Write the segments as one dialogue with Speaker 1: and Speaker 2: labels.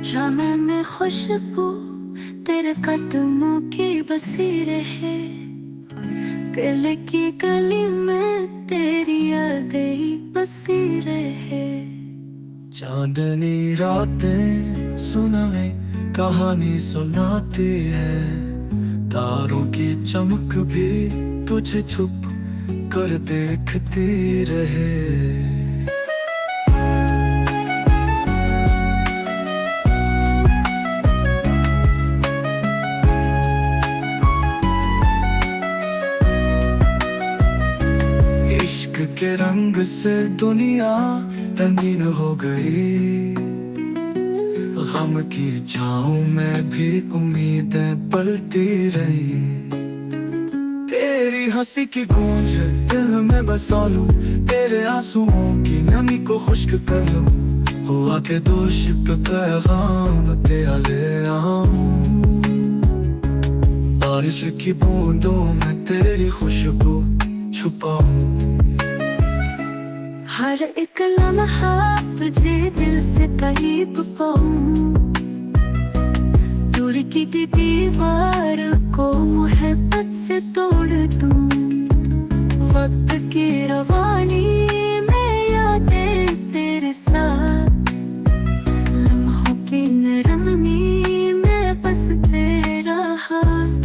Speaker 1: चमन में खुशबू तेरे कदमों की बसी रहे, दिल की गली में तेरी यादें ही बसी रहे।
Speaker 2: चांदनी रातें सुनाए कहानी सुनाती है, तारों की चमक भी तुझे छुप कर देखती रहे। इश्क के रंग से दुनिया रंगीन हो गई, गम की छाँव में भी उम्मीदें पलती रही। तेरी हंसी की गूंज दिल में बसा लूं, तेरे आंसुओं की नमी को खुश्क कर लूं। हुआ के दोष पे पैगाम तेरा ले आऊं, बारिश की बूंदों में तेरी खुशबू छुपाऊं।
Speaker 1: हर एक लम्हा तुझे दिल से करीब पाऊं, दूर की दीवार को मोहब्बत से तोड़ दूं। वक्त की रवानी में यादें तेरे साथ, लम्हों की नरमी में बस तेरा हाथ।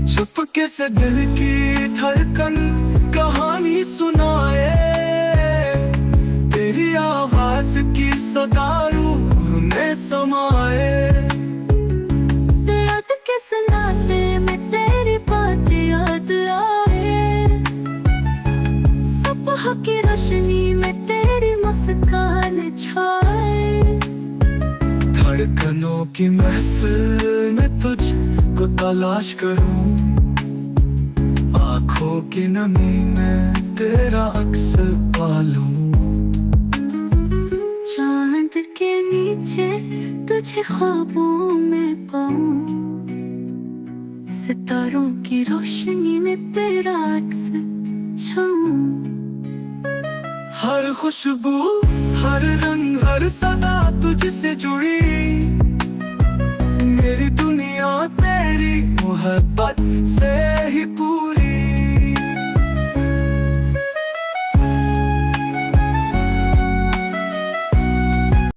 Speaker 2: चुपके से दिल की धड़कन कहानी सुनाए, तेरी आवाज की सदा रूह में समाए।
Speaker 1: रात के सन्नाटे में तेरी बात याद आए, सुबह की रोशनी में तेरी मुस्कान छाए।
Speaker 2: धड़कनों की महफिल में तुझको तलाश करूं, आँखों की नमी में तेरा अक्स पालूं।
Speaker 1: चांद के नीचे तुझे ख्वाबों में पाऊं, सितारों की रोशनी में तेरा अक्स छाऊं।
Speaker 2: हर खुशबू हर रंग हर सदा तुझसे जुड़ी, मेरी दुनिया तेरी मोहब्बत से ही पूरी।